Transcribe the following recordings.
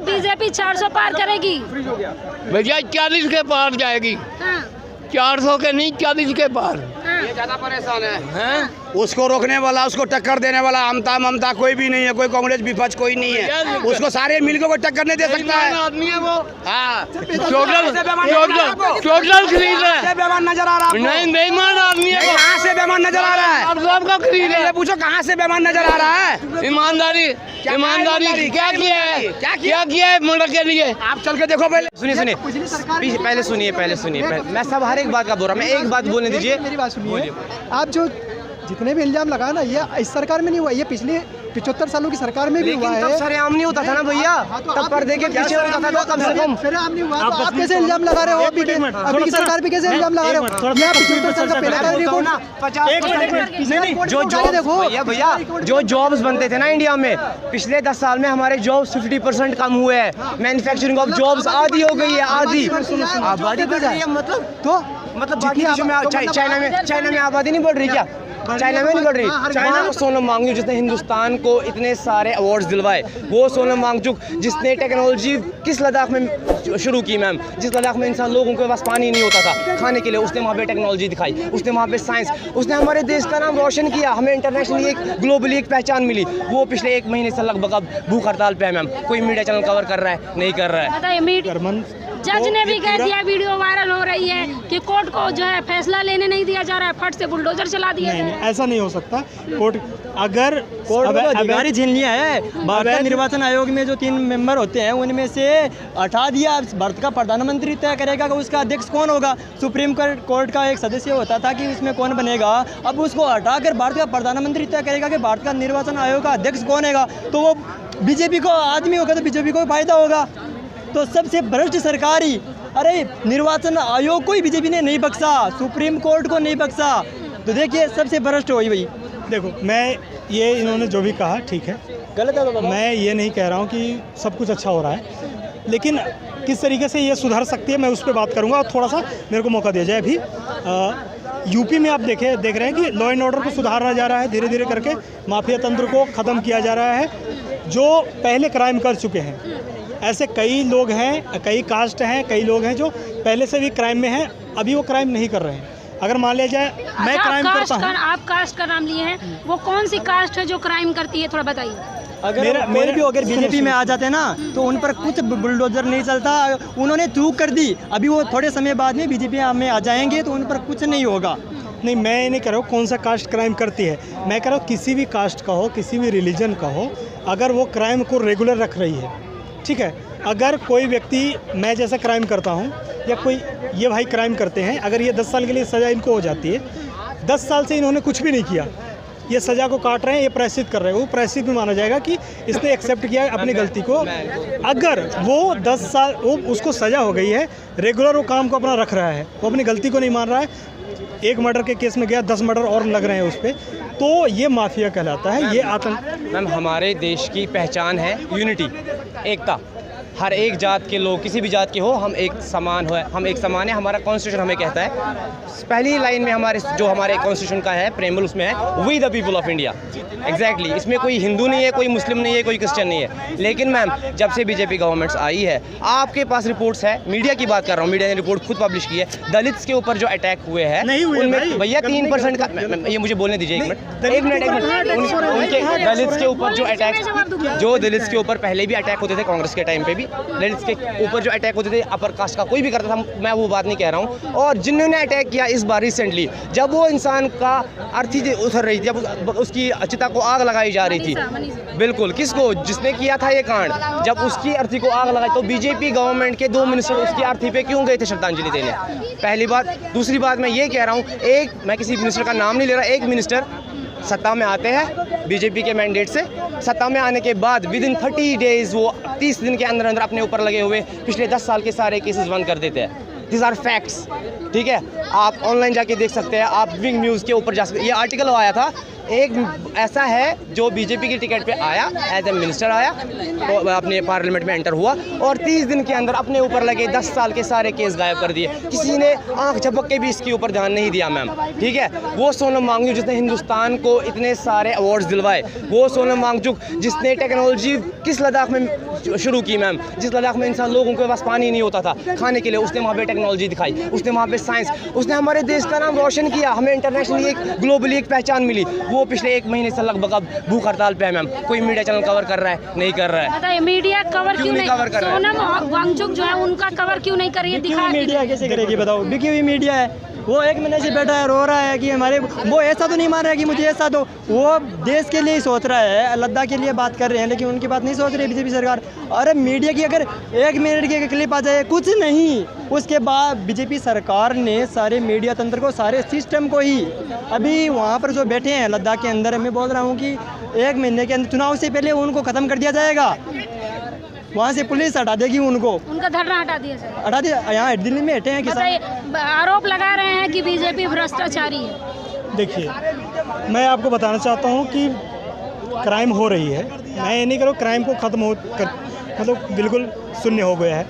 BJP 400 पार करेगी? भैया 40 के पार जाएगी। हाँ। 400 के नहीं, 40 के पार। ये ज्यादा परेशान है। उसको रोकने वाला, उसको टक्कर देने वाला अमता ममता कोई भी नहीं है, कोई कांग्रेस विपक्ष कोई नहीं है। उसको सारे मिलकर कोई टक्कर नहीं दे सकता है। आदमी है वो। हाँ, टोटल खरीद रहा है। बेमान नजर आ रहा है। नहीं बेईमान आदमी है वो। कहाँ से बेमान नजर आ रहा है? आप सबका खरीद ये पूछो कहाँ से बेमान नजर आ रहा है? ईमानदारी क्या किया है? क्या किया है मुल्क के लिए? आप चल के देखो पहले। सुनिए मैं सब हर एक बात का बोल रहा हूँ। मैं एक बात बोलने दीजिए। मेरी बात सुनिए। आप जो जितने भी इल्जाम लगाए ना, ये इस सरकार में नहीं हुआ, ये पिछले 75 सालों की सरकार में भी हुआ है। तब सरेआम नहीं होता था ना भैया, तब पर्दे के पीछे होता था तो कम से कम सरेआम नहीं हुआ। तो आप कैसे इल्जाम लगा रहे हो? अभी की सरकार भी कैसे इल्जाम लगा रहे हो? मैं 75 साल का पहले का रिकॉर्ड ना 50% देखो भैया जो जॉब्स बनते थे ना इंडिया में, पिछले 10 साल में हमारे जॉब्स 50% कम हुए हैं। मैन्युफैक्चरिंग ऑफ जॉब्स आधी हो गई है, आधी आबादी बढ़ रही है। मतलब चाइना में आबादी नहीं बढ़ रही क्या? चाइना में नहीं बढ़ रही। चाइना सोनम वांगचुक जिसने हिंदुस्तान को इतने सारे अवार्ड्स दिलवाए, वो सोनम वांगचुक जिसने टेक्नोलॉजी किस लद्दाख में शुरू की मैम, जिस लद्दाख में इंसान लोगों के पास पानी नहीं होता था खाने के लिए, उसने वहाँ पे टेक्नोलॉजी दिखाई, उसने वहाँ पे साइंस, उसने हमारे देश का नाम रोशन किया, हमें इंटरनेशनली एक ग्लोबली एक पहचान मिली। वो पिछले 1 महीने से लगभग अब भूख हड़ताल पे है मैम। कोई मीडिया चैनल कवर कर रहा है? नहीं कर रहा है। जज ने भी कह दिया, वीडियो वायरल हो रही है कि कोर्ट को जो है फैसला लेने नहीं दिया जा रहा है, फट से बुलडोजर चला दिया है। ऐसा नहीं हो सकता। कोर्ट अधिकारी झेल लिया है। भारत निर्वाचन आयोग में जो 3 मेंबर होते हैं उनमें से हटा दिया। भारत का प्रधानमंत्री तय करेगा कि उसका अध्यक्ष कौन होगा। सुप्रीम कोर्ट का एक सदस्य होता था कि उसमें कौन बनेगा, अब उसको हटाकर भारत का प्रधानमंत्री तय करेगा कि भारत का निर्वाचन आयोग का अध्यक्ष कौन होगा। तो वो बीजेपी को आदमी होगा तो बीजेपी को फायदा होगा। तो सबसे भ्रष्ट सरकारी, अरे निर्वाचन आयोग को ही बीजेपी ने नहीं बख्शा, सुप्रीम कोर्ट को नहीं बख्शा। तो देखिए सबसे भ्रष्ट हुई भाई। देखो, मैं ये इन्होंने जो भी कहा ठीक है, गलत है तो मैं ये नहीं कह रहा हूँ कि सब कुछ अच्छा हो रहा है, लेकिन किस तरीके से ये सुधर सकती है मैं उस पर बात करूँगा। और थोड़ा सा मेरे को मौका दिया जाए। अभी यूपी में आप देख रहे हैं कि लॉ एंड ऑर्डर को सुधारा जा रहा है, धीरे धीरे करके माफिया तंत्र को ख़त्म किया जा रहा है। जो पहले क्राइम कर चुके हैं, ऐसे कई लोग हैं, कई कास्ट हैं, कई लोग हैं जो पहले से भी क्राइम में हैं, अभी वो क्राइम नहीं कर रहे हैं। अगर मान लिया जाए मैं क्राइम करता हूँ। आप कास्ट का नाम लिए हैं, वो कौन सी कास्ट है जो क्राइम करती है, थोड़ा बताइए। अगर बीजेपी में आ जाते हैं ना तो उन पर कुछ बुलडोजर नहीं चलता। उन्होंने चूक कर दी, अभी वो थोड़े समय बाद में बीजेपी में आ जाएंगे तो उन पर कुछ नहीं होगा। नहीं, मैं नहीं कह रहा हूँ कौन सा कास्ट क्राइम करती है। मैं कह रहा हूँ किसी भी कास्ट का हो, किसी भी रिलीजन का हो, अगर वो क्राइम को रेगुलर रख रही है, ठीक है। अगर कोई व्यक्ति, मैं जैसा क्राइम करता हूँ या कोई ये भाई क्राइम करते हैं, अगर ये 10 साल के लिए सज़ा इनको हो जाती है, 10 साल से इन्होंने कुछ भी नहीं किया, ये सज़ा को काट रहे हैं, ये प्रायश्चित कर रहे हैं, वो प्रायश्चित भी माना जाएगा कि इसने एक्सेप्ट किया अपनी गलती को। अगर वो 10 साल वो उसको सज़ा हो गई है, रेगुलर वो काम को अपना रख रहा है, वो अपनी गलती को नहीं मान रहा है, एक मर्डर के केस में गया, 10 मर्डर और लग रहे हैं उस पर, तो ये माफिया कहलाता है, ये आतंक। मैम हमारे देश की पहचान है यूनिटी, एकता। हर एक जात के लोग, किसी भी जात के हो, हम एक समान है। हमारा कॉन्स्टिट्यूशन हमें कहता है, पहली लाइन में हमारे कॉन्स्टिट्यूशन का है प्रेम्बल, उसमें है we the people of India. Exactly, इसमें कोई हिंदू नहीं है, कोई मुस्लिम नहीं है, कोई क्रिश्चियन नहीं है। लेकिन मैम जब से बीजेपी गवर्नमेंट्स आई है, आपके पास रिपोर्ट्स है, मीडिया की बात कर रहा हूँ, मीडिया ने रिपोर्ट खुद पब्लिश की है, दलित्स के ऊपर जो अटैक हुए हैं उनमें भैया 3% का, ये मुझे बोलने दीजिए एक मिनट, उनके दलित्स के ऊपर जो दलित्स के ऊपर पहले भी अटैक होते थे, कांग्रेस के टाइम पे भी दलित्स के ऊपर जो अटैक होते थे, अपर कास्ट का कोई भी करता था, मैं वो बात नहीं कह रहा हूँ। और जिन्होंने अटैक किया इस बार रिसेंटली, जब वो इंसान का अर्थी उतर रही थी, जब उसकी चिता को आग लगाई जा रही थी, बिल्कुल, किसको, जिसने किया था ये कांड, जब उसकी अर्थी को आग लगाई, तो बीजेपी गवर्नमेंट के 2 मिनिस्टर उसकी अर्थी पे क्यों गए थे श्रद्धांजलि देने? पहली बात। दूसरी बात मैं ये कह रहा हूँ, मैं किसी मिनिस्टर का नाम नहीं ले रहा, एक मिनिस्टर सत्ता में आते हैं बीजेपी के मैंडेट से, सत्ता में आने के बाद विदिन 30 डेज वो 30 दिन के अंदर अंदर अपने ऊपर लगे हुए पिछले 10 साल के सारे केसेस बंद कर देते हैं। दिस आर फैक्ट्स, ठीक है। आप ऑनलाइन जाके देख सकते हैं, आप विंग न्यूज़ के ऊपर जा सकते हैं। ये आर्टिकल आया था एक ऐसा है जो बीजेपी की टिकट पे आया, एज ए मिनिस्टर आया, तो अपने पार्लियामेंट में एंटर हुआ और 30 दिन के अंदर अपने ऊपर लगे 10 साल के सारे केस गायब कर दिए। किसी ने आंख झपक के भी इसके ऊपर ध्यान नहीं दिया मैम, ठीक है। वो सोनम वांगचुक जिसने हिंदुस्तान को इतने सारे अवार्ड्स दिलवाए, वो सोनम वांगचुक जिसने टेक्नोलॉजी किस लद्दाख में शुरू की मैम, जिस लद्दाख में इंसान लोगों के पास पानी नहीं होता था खाने के लिए, उसने वहाँ पे टेक्नोलॉजी दिखाई, उसने वहाँ पे साइंस, उसने हमारे देश का नाम रोशन किया, हमें इंटरनेशनली एक ग्लोबली एक पहचान मिली। वो पिछले 1 महीने से लगभग अब भूख हड़ताल पे है मैम। कोई मीडिया चैनल कवर कर रहा है? नहीं कर रहा है। बताइए मीडिया कवर क्यों नहीं कवर कर रहा है? सोनम वांगचुक जो है उनका कवर क्यों नहीं कर रही है? दिखा मीडिया कैसे करेगी बताओ? बिकी हुई मीडिया है। वो 1 महीने से बैठा है, रो रहा है कि हमारे, वो ऐसा तो नहीं मान रहा है कि मुझे ऐसा दो। वो देश के लिए ही सोच रहा है, लद्दाख के लिए बात कर रहे हैं, लेकिन उनकी बात नहीं सोच रही बीजेपी सरकार। अरे मीडिया की अगर 1 मिनट की क्लिप आ जाए, कुछ नहीं, उसके बाद बीजेपी सरकार ने सारे मीडिया तंत्र को, सारे सिस्टम को ही, अभी वहाँ पर जो बैठे हैं लद्दाख के अंदर, मैं बोल रहा हूँ कि 1 महीने के अंदर चुनाव से पहले उनको ख़त्म कर दिया जाएगा। वहाँ से पुलिस हटा देगी उनको, उनका धरना हटा दिया जाए। हटा दिया। यहाँ दिल्ली में हटे हैं बताइए, किसान। आरोप लगा रहे हैं कि बीजेपी भ्रष्टाचारी है। देखिए, मैं आपको बताना चाहता हूँ कि क्राइम हो रही है। मैं ये नहीं करूँ क्राइम को ख़त्म हो कर, मतलब बिल्कुल शून्य हो गया है,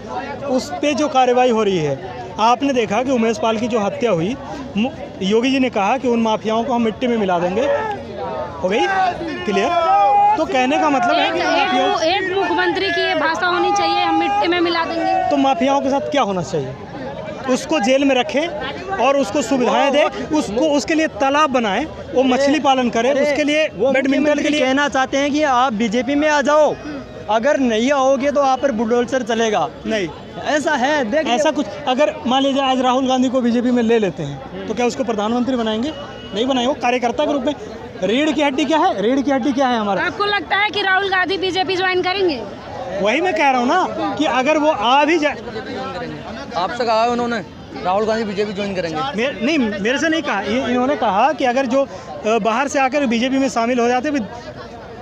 उस पर जो कार्रवाई हो रही है। आपने देखा कि उमेश पाल की जो हत्या हुई, योगी जी ने कहा कि उन माफियाओं को हम मिट्टी में मिला देंगे। हो गई क्लियर? तो कहने का मतलब है कि एक मुख्यमंत्री की ये भाषा होनी चाहिए, हम मिट्टी में मिला देंगे। तो माफियाओं के साथ क्या होना चाहिए? उसको जेल में रखें और उसको सुविधाएं दें, उसको उसके लिए तालाब बनाएं, वो मछली पालन करे, उसके लिए बैडमिंटन के लिए। कहना चाहते हैं कि आप बीजेपी में आ जाओ, अगर नहीं आओगे तो आप पर बुलडोजर चलेगा। नहीं, ऐसा है, देख ऐसा कुछ अगर मान लीजिए आज राहुल गांधी को बीजेपी में ले लेते हैं तो क्या उसको प्रधानमंत्री बनाएंगे? नहीं बनाएंगे, वो कार्यकर्ता के रूप में। रीढ़ की हड्डी क्या है? रीढ़ की हड्डी क्या है हमारा? आपको लगता है कि राहुल गांधी बीजेपी ज्वाइन करेंगे? वही मैं कह रहा हूँ ना कि अगर वो आ भी जाए। आपसे कहा है उन्होंने राहुल गांधी बीजेपी ज्वाइन करेंगे? नहीं, मेरे से नहीं कहा, इन्होंने कहा कि अगर जो बाहर से आकर बीजेपी में शामिल हो जाते,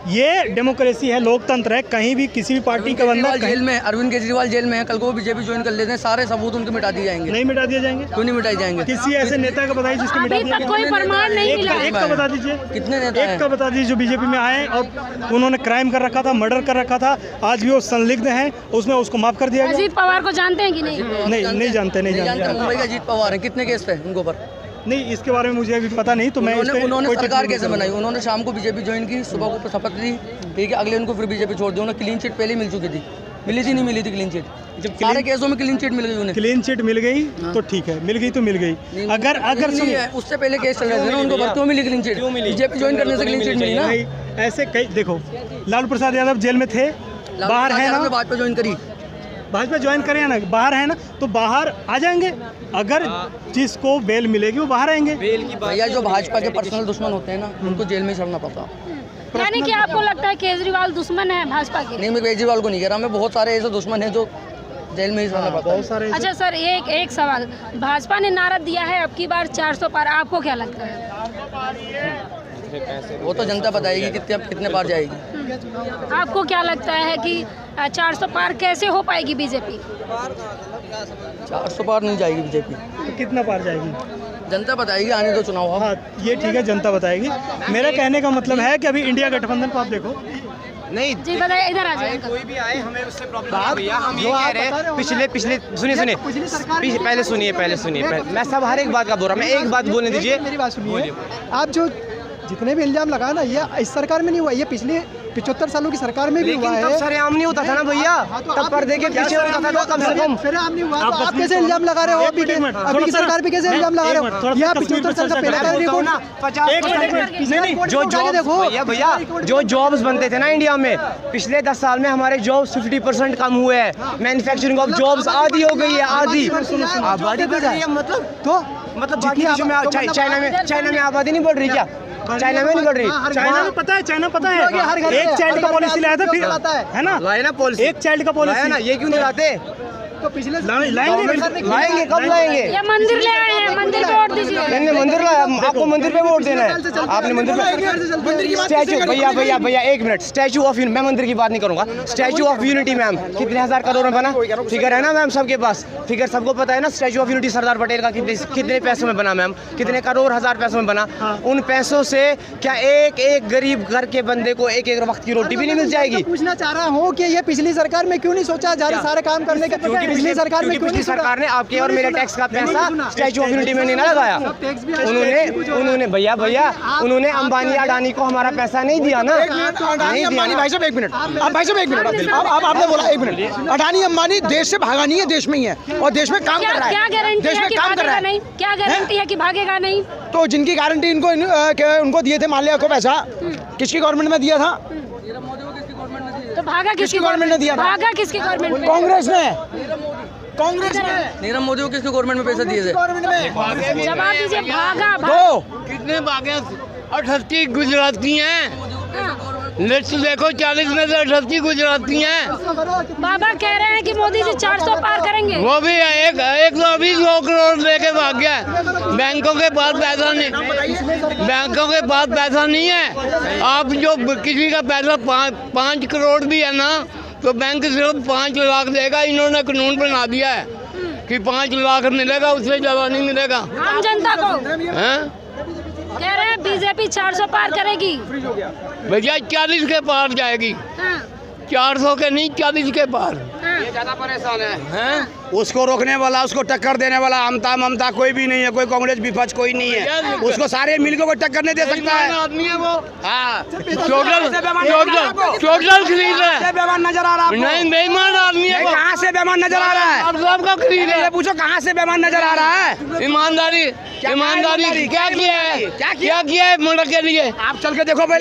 ये डेमोक्रेसी है, लोकतंत्र है, कहीं भी किसी भी पार्टी का बंदा जेल में, अरविंद केजरीवाल जेल में है, कल को वो बीजेपी ज्वाइन कर लेते हैं, सारे सबूत उनके मिटा दिए जाएंगे। नहीं मिटा दिए जाएंगे? क्यों नहीं मिटाए जाएंगे? किसी ऐसे नेता का बताइए जिसको मिटा दिया? कोई प्रमाण नहीं मिला। एक का बता दीजिए। कितने नेता एक का बता दीजिए जो बीजेपी में आए और उन्होंने क्राइम कर रखा था, मर्डर कर रखा था, आज भी वो संलिग्ध हैं, उसमें उसको माफ कर दिया गया। अजीत पवार को जानते हैं कि नहीं? नहीं जानते। मुंबई का अजीत पवार है, कितने केस थे उनके ऊपर? नहीं, इसके बारे में मुझे अभी पता नहीं। तो मैं उन्होंने सरकार कैसे बनाई? उन्होंने शाम को बीजेपी ज्वाइन की, सुबह को शपथ ली, ठीक है, अगले उनको फिर बीजेपी छोड़ दी। उन्हें क्लीन चिट पहले ही मिल चुकी थी, मिली थी नहीं मिली थी क्लीन चिट? जब सारे केसों में क्लीन चिट मिल गई उन्हें। क्लीन चिट मिल गई तो ठीक है, मिल गई तो मिल गई। अगर सुनिए, उससे पहले केस चल रहे थे ना उनको, क्यों मिली क्लीन चिट? बीजेपी ज्वाइन करने से क्लीन चिट मिली ना। ऐसे कई, देखो लालू प्रसाद यादव जेल में थे, बाहर है ना, भाजपा ज्वाइन करी, भाजपा ज्वाइन करें ना, बाहर है ना, तो बाहर आ जाएंगे। अगर जिसको बेल मिलेगी वो बाहर आएंगे। भैया जो भाजपा के पर्सनल दुश्मन होते हैं ना, उनको जेल में चढ़ना पड़ता। यानी कि आपको लगता है केजरीवाल दुश्मन है भाजपा के? नहीं, मैं केजरीवाल को नहीं कह रहा, मैं बहुत सारे ऐसे दुश्मन हैं जो जेल में ही रहना पड़ता है। बहुत सारे। अच्छा सर, एक सवाल, भाजपा ने नारा दिया है अब की बार 400 पार, आपको क्या लगता है? वो तो जनता बताएगी कितने पार जाएगी। आपको क्या लगता है कि 400 पार कैसे हो पाएगी बीजेपी? 400 पार नहीं जाएगी बीजेपी। तो कितना पार जाएगी? जनता बताएगी, आने दो चुनाव। हाँ, ये ठीक है, जनता बताएगी। मेरा कहने का मतलब है कि अभी इंडिया गठबंधन को आप देखो। नहीं जी बताइए, इधर आ जाइए। कोई भी आए, हमें उससे प्रॉब्लम नहीं है भैया। हम ये कह रहे हैं पिछले सुनिए पहले सुनिए, मैं सब हर एक बात का बोल रहा हूँ, मैं एक बात बोलने दीजिए। मेरी बात सुनिए, आप जो जितने भी इल्जाम लगाए ना, ये इस सरकार में नहीं हुआ, ये पिछले 75 सालों की सरकार में भी हुआ है। तब सरेआम नहीं होता था ना भैया, तब पर्दे के पीछे होता था, तो कम से कम सरेआम नहीं हुआ। आप कैसे इल्जाम लगा रहे हो? अभी की सरकार पे कैसे इल्जाम लगा रहे हो? या 75 साल का पहले भैया जो जॉब्स बनते थे ना इंडिया में, पिछले 10 साल में हमारे जॉब्स 50% कम हुए हैं। मैन्युफैक्चरिंग ऑफ जॉब्स आधी हो गई है, आधी आबादी बढ़ रही है। मतलब बाकी देशों में, चाइना में आबादी नहीं बढ़ रही क्या? चाइना में नहीं बढ़ रही? चाइना में पता है, एक चाइल्ड का पॉलिसी लाया था, फिर है ना, लाए ना पॉलिसी, एक चाइल्ड का पॉलिसी ना, ये क्यों नहीं लाते? तो पिछले लाएंगे कब लाएंगे? ये मंदिर ले आए हैं, मंदिर पे वोट दीजिए। मैंने मंदिर लाया, आपको मंदिर पे वोट देना है। आपने मंदिर पे स्टैचू, भैया 1 मिनट, स्टैचू ऑफ यूनिटी, मैं मंदिर की बात नहीं करूंगा, स्टैचू ऑफ यूनिटी मैम कितने हजार करोड़ में बना? फिगर है ना मैम सबके पास, फिगर सबको पता है ना। Statue of unity Sardar Patel का कितने पैसों में बना मैम? कितने करोड़ हजार पैसों में बना? उन पैसों से क्या एक गरीब घर के बंदे को एक वक्त की रोटी भी नहीं मिल जाएगी? पूछना चाह रहा हूँ कि ये पिछली सरकार में क्यों नहीं सोचा सारे काम करने के? पिछली सरकार में क्यों नहीं? सरकार ने आपके और मेरे टैक्स का पैसा स्टैचू ऑफ यूनिटी में नहीं ना लगाया। उन्होंने भैया उन्होंने अंबानी अडानी को हमारा पैसा नहीं दिया ना। अडानी अंबानी, भाई साहब 1 मिनट, अब भाई साहब 1 मिनट, अब आपने बोला 1 मिनट, अडानी अंबानी देश से भागा नहीं है, देश में ही है और देश में काम कर रहा है। क्या गारंटी देश है में कि काम कर रहा भागेगा है? नहीं? क्या गारंटी है कि भागेगा नहीं? तो जिनकी गारंटी उनको दिए थे माल्या को पैसा, किसकी गवर्नमेंट में दिया था? तो भागा किसकी गवर्नमेंट ने दिया था? भागा किसकी गवर्नमेंट में? कांग्रेस ने नीरव मोदी को किसके गवर्नमेंट में पैसे दिए थे? जवाब दीजिए। भागा दो कितने भागे? 38 गुजराती हैं। लिस्ट देखो, 40 में से 38 गुजराती हैं। बाबा कह रहे हैं कि मोदी जी 400 पार करेंगे। वो भी है, एक तो अभी 100 करोड़ लेके भाग गया है। बैंकों के पास पैसा नहीं, बैंकों के पास पैसा नहीं है। आप जो किसी का पैसा 5 करोड़ भी है ना, तो बैंक सिर्फ 5 लाख देगा। इन्होंने कानून बना दिया है कि 5 लाख मिलेगा, उससे ज्यादा नहीं मिलेगा आम जनता को। हैं? कह रहे हैं बीजेपी 400 पार करेगी। भैया 40 के पार जाएगी, हाँ, 400 के नहीं 40 के पार। ये ज्यादा परेशान है। उसको रोकने वाला, उसको टक्कर देने वाला आमता ममता कोई भी नहीं है, कोई कांग्रेस विपक्ष कोई नहीं है। उसको सारे मिलकर कोई टक्कर नहीं दे सकता है। आदमी है वो। हाँ, टोटल खरीद रहा है। बेमान नजर आ रहा है। नहीं, बेईमान आदमी है वो। कहाँ से बेमान नजर आ रहा है? आप सबका खरीद ये है। पूछो कहाँ से बेमान नजर आ रहा है? ईमानदारी क्या किया है? क्या किया है मुल्क के लिए? आप चल के देखो पहले।